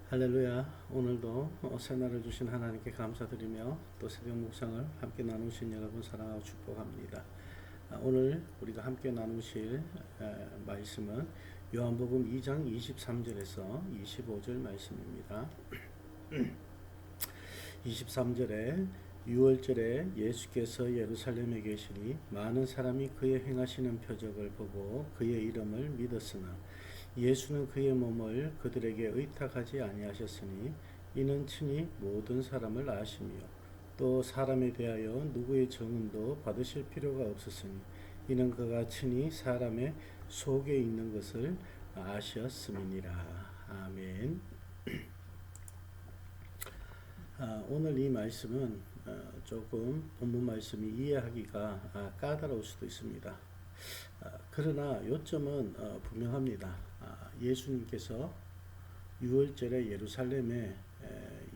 할렐루야. 오늘도 새날을 주신 하나님께 감사드리며 또 새벽 묵상을 함께 나누신 여러분 사랑하고 축복합니다. 오늘 우리가 함께 나누실 말씀은 요한복음 2장 23절에서 25절 말씀입니다. 23절에 6월절에 예수께서 예루살렘에 계시니 많은 사람이 그의 행하시는 표적을 보고 그의 이름을 믿었으나 예수는 그의 몸을 그들에게 의탁하지 아니하셨으니 이는 친히 모든 사람을 아시며 또 사람에 대하여 누구의 증언도 받으실 필요가 없었으니 이는 그가 친히 사람의 속에 있는 것을 아셨음이니라. 아멘. 오늘 이 말씀은 조금 본문 말씀이 이해하기가 까다로울 수도 있습니다. 그러나 요점은 분명합니다. 예수님께서 6월절에 예루살렘에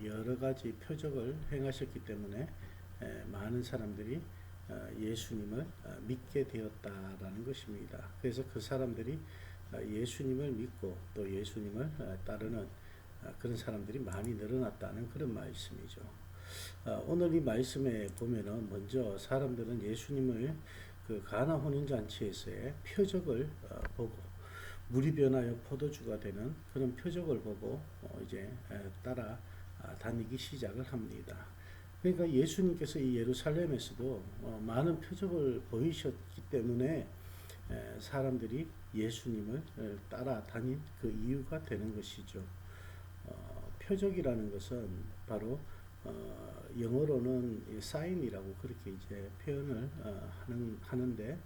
여러 가지 표적을 행하셨기 때문에 많은 사람들이 예수님을 믿게 되었다라는 것입니다. 그래서 그 사람들이 예수님을 믿고 또 예수님을 따르는 그런 사람들이 많이 늘어났다는 그런 말씀이죠. 오늘 이 말씀에 보면은 먼저 사람들은 예수님을 그 가나 혼인잔치에서의 표적을 보고 물이 변하여 포도주가 되는 그런 표적을 보고 이제 따라 다니기 시작을 합니다. 그러니까 예수님께서 이 예루살렘에서도 많은 표적을 보이셨기 때문에 사람들이 예수님을 따라 다닌 그 이유가 되는 것이죠. 표적이라는 것은 바로 영어로는 사인이라고 그렇게 이제 표현을 하는데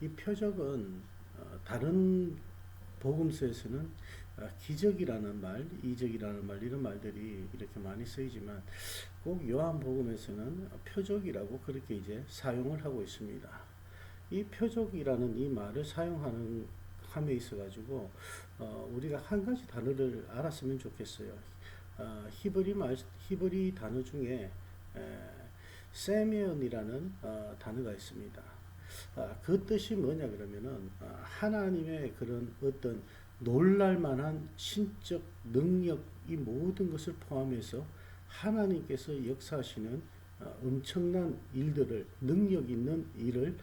이 표적은 다른 복음서에서는 기적이라는 말, 이적이라는 말 이런 말들이 이렇게 많이 쓰이지만 꼭 요한복음에서는 표적이라고 그렇게 이제 사용을 하고 있습니다. 이 표적이라는 이 말을 사용하는 함에 있어 가지고 우리가 한 가지 단어를 알았으면 좋겠어요. 히브리 단어 중에 세미온이라는 단어가 있습니다. 그 뜻이 뭐냐 그러면은 하나님의 그런 어떤 놀랄만한 신적 능력 이 모든 것을 포함해서 하나님께서 역사하시는 엄청난 일들을 능력 있는 일을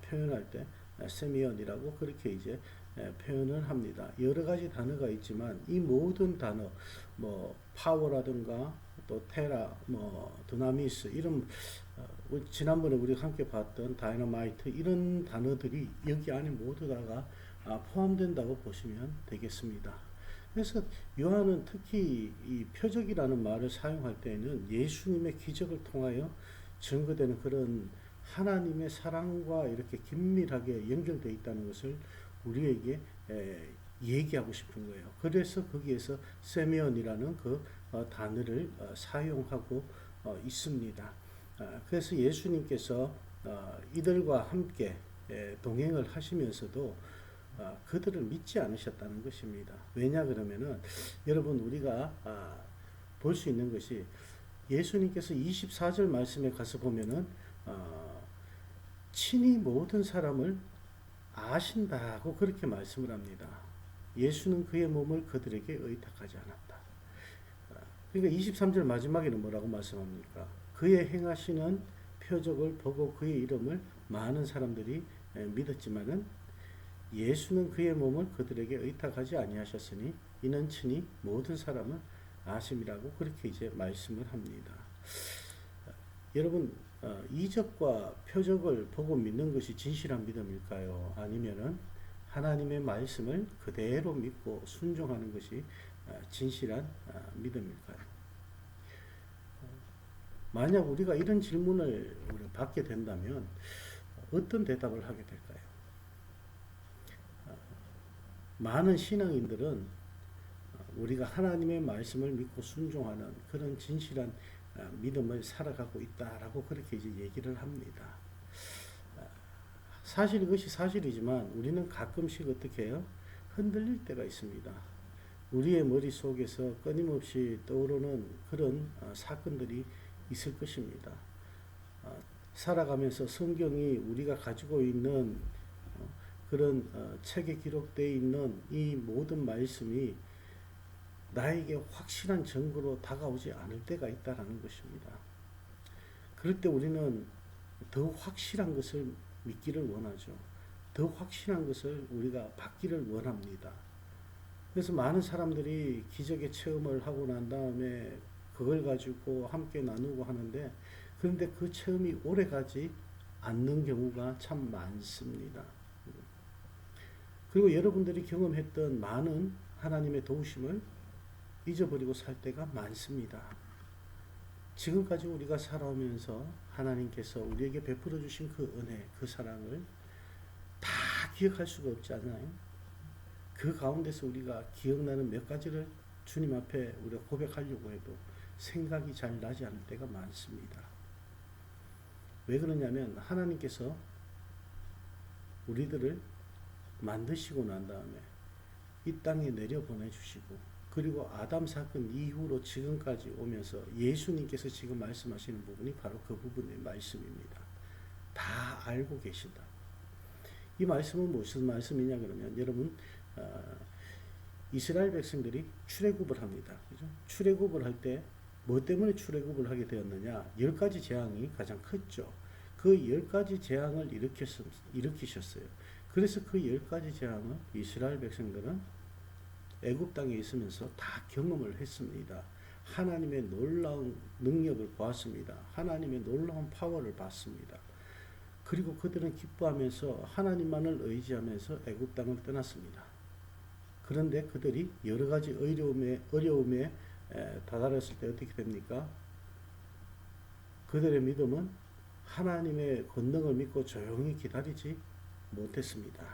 표현할 때 세미온이라고 그렇게 이제 표현을 합니다. 여러 가지 단어가 있지만 이 모든 단어 뭐 파워라든가 또 테라 뭐 드나미스 이런 지난번에 우리 함께 봤던 다이너마이트 이런 단어들이 여기 안에 모두 다가 포함된다고 보시면 되겠습니다. 그래서 요한은 특히 이 표적이라는 말을 사용할 때에는 예수님의 기적을 통하여 증거되는 그런 하나님의 사랑과 이렇게 긴밀하게 연결되어 있다는 것을 우리에게 얘기하고 싶은 거예요. 그래서 거기에서 세미온이라는 그 단어를 사용하고 있습니다. 그래서 예수님께서 이들과 함께 동행을 하시면서도 그들을 믿지 않으셨다는 것입니다. 왜냐 그러면은 여러분 우리가 볼 수 있는 것이 예수님께서 24절 말씀에 가서 보면은 친히 모든 사람을 아신다고 그렇게 말씀을 합니다. 예수는 그의 몸을 그들에게 의탁하지 않았다. 그러니까 23절 마지막에는 뭐라고 말씀합니까? 그의 행하시는 표적을 보고 그의 이름을 많은 사람들이 믿었지만은 예수는 그의 몸을 그들에게 의탁하지 아니하셨으니 이는 친히 모든 사람을 아심이라고 그렇게 이제 말씀을 합니다. 여러분 이적과 표적을 보고 믿는 것이 진실한 믿음일까요? 아니면은 하나님의 말씀을 그대로 믿고 순종하는 것이 진실한 믿음일까요? 만약 우리가 이런 질문을 받게 된다면 어떤 대답을 하게 될까요? 많은 신앙인들은 우리가 하나님의 말씀을 믿고 순종하는 그런 진실한 믿음을 살아가고 있다라고 그렇게 이제 얘기를 합니다. 사실 이것이 사실이지만 우리는 가끔씩 어떻게 해요? 흔들릴 때가 있습니다. 우리의 머릿속에서 끊임없이 떠오르는 그런 사건들이 있을 것입니다. 살아가면서 성경이 우리가 가지고 있는 그런 책에 기록되어 있는 이 모든 말씀이 나에게 확실한 증거로 다가오지 않을 때가 있다라는 것입니다. 그럴 때 우리는 더 확실한 것을 믿기를 원하죠. 더 확실한 것을 우리가 받기를 원합니다. 그래서 많은 사람들이 기적의 체험을 하고 난 다음에 그걸 가지고 함께 나누고 하는데, 그런데 그 체험이 오래가지 않는 경우가 참 많습니다. 그리고 여러분들이 경험했던 많은 하나님의 도우심을 잊어버리고 살 때가 많습니다. 지금까지 우리가 살아오면서 하나님께서 우리에게 베풀어 주신 그 은혜, 그 사랑을 다 기억할 수가 없지 않나요? 그 가운데서 우리가 기억나는 몇 가지를 주님 앞에 우리가 고백하려고 해도 생각이 잘 나지 않을 때가 많습니다. 왜 그러냐면 하나님께서 우리들을 만드시고 난 다음에 이 땅에 내려 보내주시고, 그리고 아담 사건 이후로 지금까지 오면서 예수님께서 지금 말씀하시는 부분이 바로 그 부분의 말씀입니다. 다 알고 계신다. 이 말씀은 무슨 말씀이냐 그러면, 여러분 이스라엘 백성들이 출애굽을 합니다. 그죠? 출애굽을 할 때 뭐 때문에 출애굽을 하게 되었느냐? 10가지 재앙이 가장 컸죠. 그 10가지 재앙을 일으키셨어요. 그래서 그 10가지 재앙을 이스라엘 백성들은 애굽 땅에 있으면서 다 경험을 했습니다. 하나님의 놀라운 능력을 보았습니다. 하나님의 놀라운 파워를 봤습니다. 그리고 그들은 기뻐하면서 하나님만을 의지하면서 애굽 땅을 떠났습니다. 그런데 그들이 여러 가지 어려움에 다다랐을 때 어떻게 됩니까? 그들의 믿음은 하나님의 권능을 믿고 조용히 기다리지 못했습니다.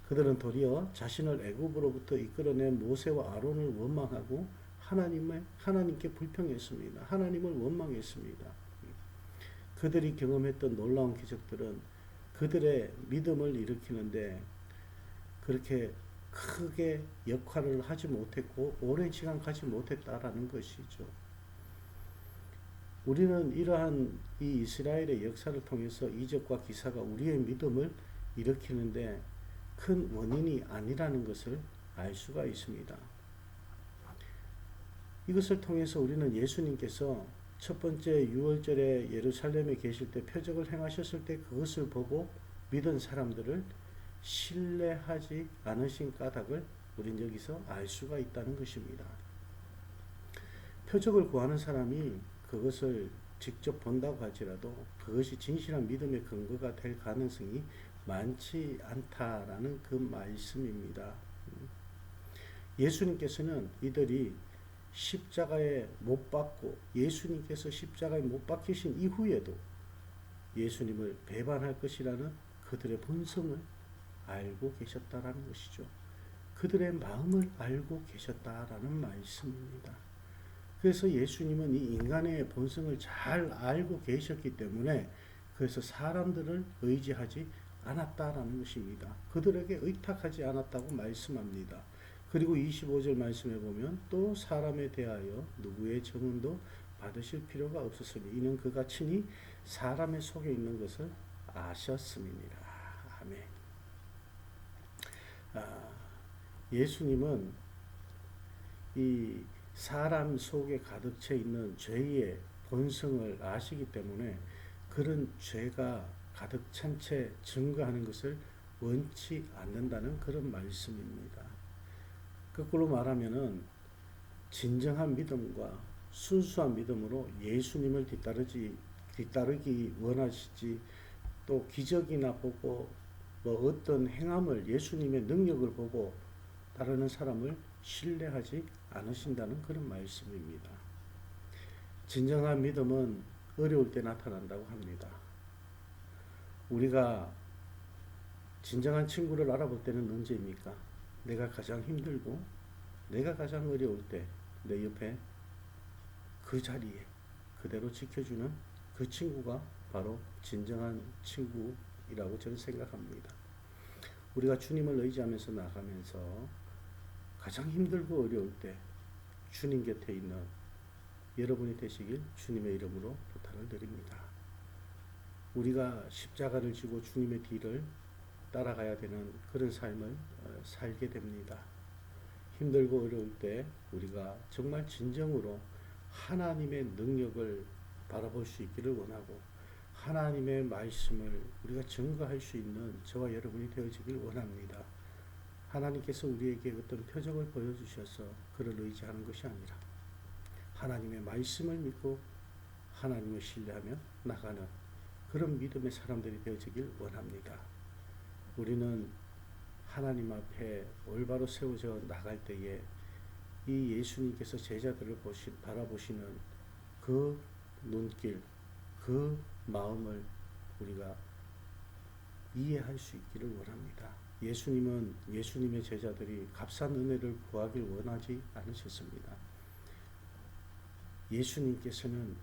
그들은 도리어 자신을 애굽으로부터 이끌어낸 모세와 아론을 원망하고 하나님께 불평했습니다. 하나님을 원망했습니다. 그들이 경험했던 놀라운 기적들은 그들의 믿음을 일으키는데 그렇게 크게 역할을 하지 못했고 오랜 시간 가지 못했다라는 것이죠. 우리는 이러한 이 이스라엘의 역사를 통해서 이적과 기사가 우리의 믿음을 일으키는데 큰 원인이 아니라는 것을 알 수가 있습니다. 이것을 통해서 우리는 예수님께서 첫 번째 유월절에 예루살렘에 계실 때 표적을 행하셨을 때 그것을 보고 믿은 사람들을 신뢰하지 않으신 까닭을 우린 여기서 알 수가 있다는 것입니다. 표적을 구하는 사람이 그것을 직접 본다고 할지라도 그것이 진실한 믿음의 근거가 될 가능성이 많지 않다라는 그 말씀입니다. 예수님께서는 이들이 십자가에 못 박고 예수님께서 십자가에 못 박히신 이후에도 예수님을 배반할 것이라는 그들의 본성을 알고 계셨다라는 것이죠. 그들의 마음을 알고 계셨다라는 말씀입니다. 그래서 예수님은 이 인간의 본성을 잘 알고 계셨기 때문에 그래서 사람들을 의지하지 않았다라는 것입니다. 그들에게 의탁하지 않았다고 말씀합니다. 그리고 25절 말씀에 보면 또 사람에 대하여 누구의 증언도 받으실 필요가 없었으니 이는 그가 친히 사람의 속에 있는 것을 아셨음이니라. 아멘. 예수님은 이 사람 속에 가득 차 있는 죄의 본성을 아시기 때문에 그런 죄가 가득 찬 채 증거하는 것을 원치 않는다는 그런 말씀입니다. 거꾸로 말하면은 진정한 믿음과 순수한 믿음으로 예수님을 뒤따르기 원하시지, 또 기적이나 보고 뭐 어떤 행함을 예수님의 능력을 보고 따르는 사람을 신뢰하지 않으신다는 그런 말씀입니다. 진정한 믿음은 어려울 때 나타난다고 합니다. 우리가 진정한 친구를 알아볼 때는 언제입니까? 내가 가장 힘들고 내가 가장 어려울 때 내 옆에 그 자리에 그대로 지켜주는 그 친구가 바로 진정한 친구이라고 저는 생각합니다. 우리가 주님을 의지하면서 나가면서 가장 힘들고 어려울 때 주님 곁에 있는 여러분이 되시길 주님의 이름으로 부탁을 드립니다. 우리가 십자가를 지고 주님의 뒤를 따라가야 되는 그런 삶을 살게 됩니다. 힘들고 어려울 때 우리가 정말 진정으로 하나님의 능력을 바라볼 수 있기를 원하고 하나님의 말씀을 우리가 증거할 수 있는 저와 여러분이 되어지길 원합니다. 하나님께서 우리에게 어떤 표적을 보여주셔서 그를 의지하는 것이 아니라 하나님의 말씀을 믿고 하나님을 신뢰하며 나가는 그런 믿음의 사람들이 되어지길 원합니다. 우리는 하나님 앞에 올바로 세워져 나갈 때에 이 예수님께서 제자들을 바라보시는 그 눈길, 그 마음을 우리가 이해할 수 있기를 원합니다. 예수님은 예수님의 제자들이 값싼 은혜를 구하길 원하지 않으셨습니다. 예수님께서는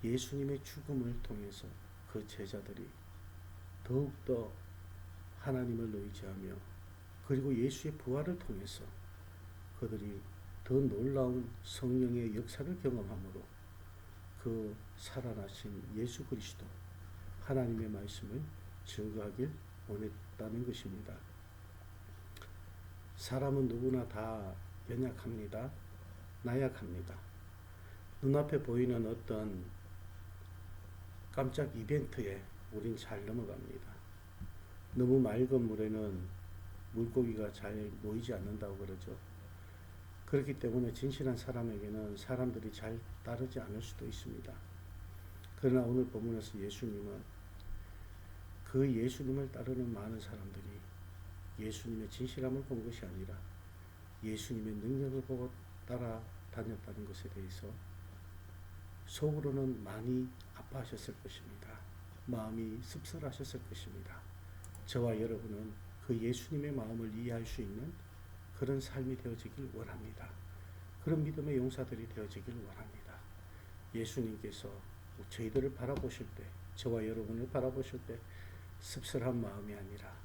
예수님의 죽음을 통해서 그 제자들이 더욱더 하나님을 의지하며 그리고 예수의 부활을 통해서 그들이 더 놀라운 성령의 역사를 경험함으로 그 살아나신 예수 그리스도 하나님의 말씀을 증거하길 원했다는 것입니다. 사람은 누구나 다 연약합니다. 나약합니다. 눈앞에 보이는 어떤 깜짝 이벤트에 우린 잘 넘어갑니다. 너무 맑은 물에는 물고기가 잘 모이지 않는다고 그러죠. 그렇기 때문에 진실한 사람에게는 사람들이 잘 따르지 않을 수도 있습니다. 그러나 오늘 본문에서 예수님은 그 예수님을 따르는 많은 사람들이 예수님의 진실함을 본 것이 아니라 예수님의 능력을 보고 따라다녔다는 것에 대해서 속으로는 많이 아파하셨을 것입니다. 마음이 씁쓸하셨을 것입니다. 저와 여러분은 그 예수님의 마음을 이해할 수 있는 그런 삶이 되어지길 원합니다. 그런 믿음의 용사들이 되어지길 원합니다. 예수님께서 저희들을 바라보실 때, 저와 여러분을 바라보실 때 씁쓸한 마음이 아니라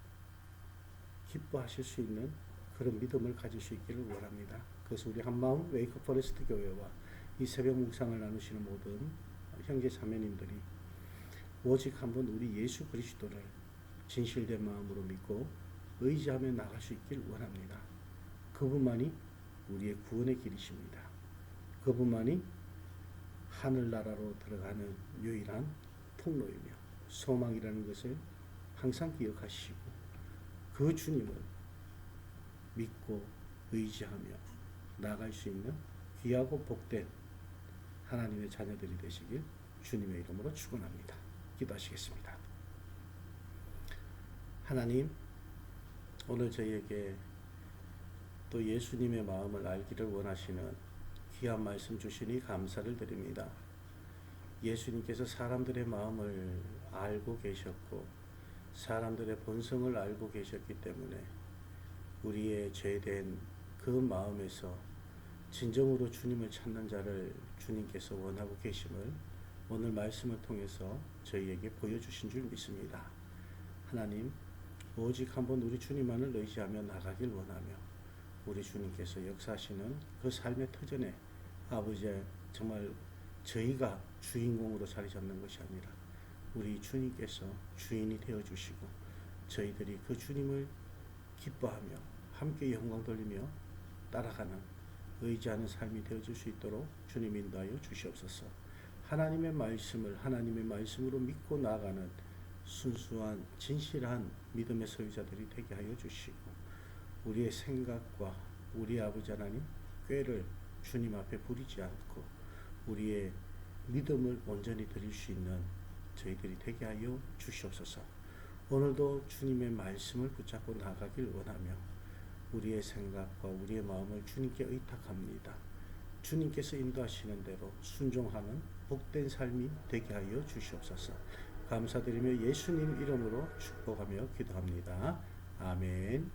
기뻐하실 수 있는 그런 믿음을 가질 수 있기를 원합니다. 그래서 우리 한마음 웨이크 포레스트 교회와 이 새벽 묵상을 나누시는 모든 형제 자매님들이 오직 한번 우리 예수 그리스도를 진실된 마음으로 믿고 의지하며 나갈 수 있길 원합니다. 그분만이 우리의 구원의 길이십니다. 그분만이 하늘나라로 들어가는 유일한 통로이며 소망이라는 것을 항상 기억하시고 그 주님을 믿고 의지하며 나아갈 수 있는 귀하고 복된 하나님의 자녀들이 되시길 주님의 이름으로 축원합니다. 기도하시겠습니다. 하나님, 오늘 저희에게 또 예수님의 마음을 알기를 원하시는 귀한 말씀 주시니 감사를 드립니다. 예수님께서 사람들의 마음을 알고 계셨고 사람들의 본성을 알고 계셨기 때문에 우리의 죄된 그 마음에서 진정으로 주님을 찾는 자를 주님께서 원하고 계심을 오늘 말씀을 통해서 저희에게 보여주신 줄 믿습니다. 하나님, 오직 한번 우리 주님만을 의지하며 나가길 원하며 우리 주님께서 역사하시는 그 삶의 터전에 아버지의 정말 저희가 주인공으로 자리 잡는 것이 아니라 우리 주님께서 주인이 되어주시고 저희들이 그 주님을 기뻐하며 함께 영광 돌리며 따라가는 의지하는 삶이 되어줄 수 있도록 주님 인도하여 주시옵소서. 하나님의 말씀을 하나님의 말씀으로 믿고 나아가는 순수한 진실한 믿음의 소유자들이 되게 하여 주시고 우리의 생각과 우리 아버지 하나님 꾀를 주님 앞에 부리지 않고 우리의 믿음을 온전히 드릴 수 있는 저희들이 되게 하여 주시옵소서. 오늘도 주님의 말씀을 붙잡고 나가길 원하며 우리의 생각과 우리의 마음을 주님께 의탁합니다. 주님께서 인도하시는 대로 순종하는 복된 삶이 되게 하여 주시옵소서. 감사드리며 예수님 이름으로 축복하며 기도합니다. 아멘.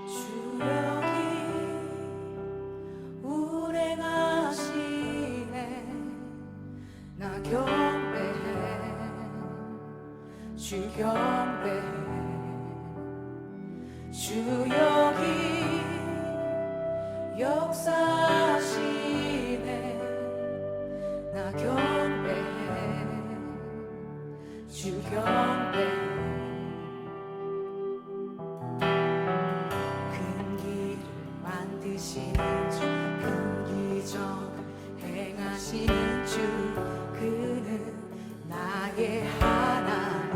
주 여기 주 경배 주 여기 역사하시네 나 경배해 주 경배 큰 길을 만드시는 주 큰 기적을 행하시는 주 그는 나의 하나님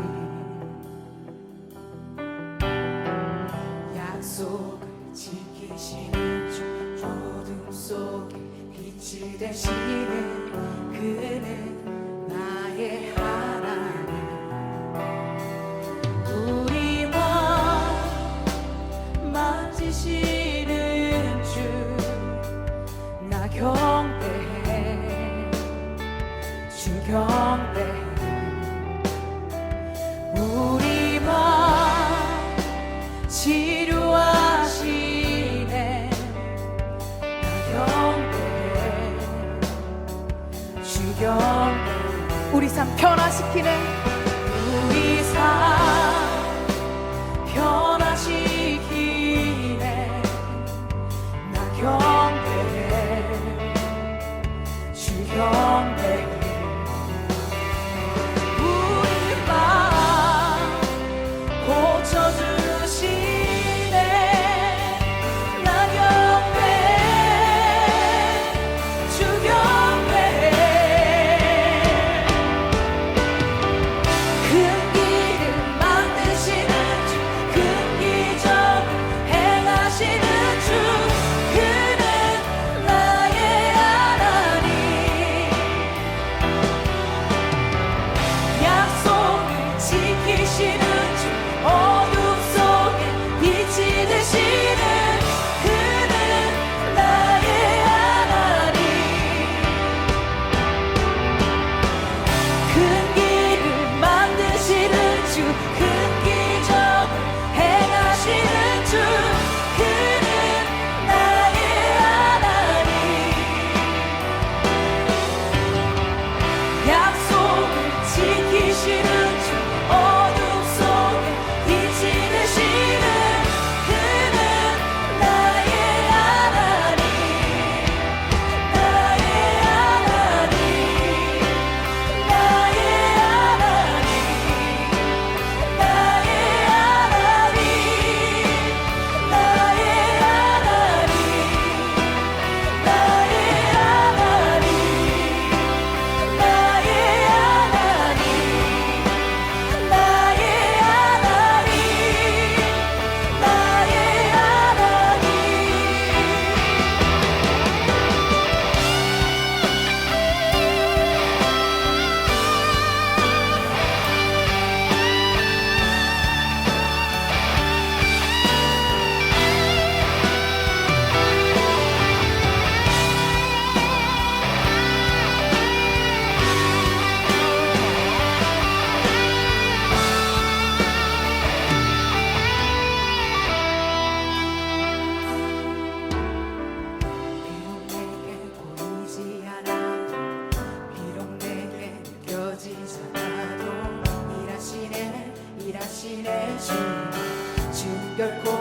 약속을 지키시는 주 어둠 속에 빛이 되시는 그는 나의 하나님 우리만 만지시는 주 나 경배해 주 경배해 우리만 치료하시네 나 경배해 주 경배해 우리 삶 변화시키는 우리 삶 변화시키네 나 경배해 주 경배해 결코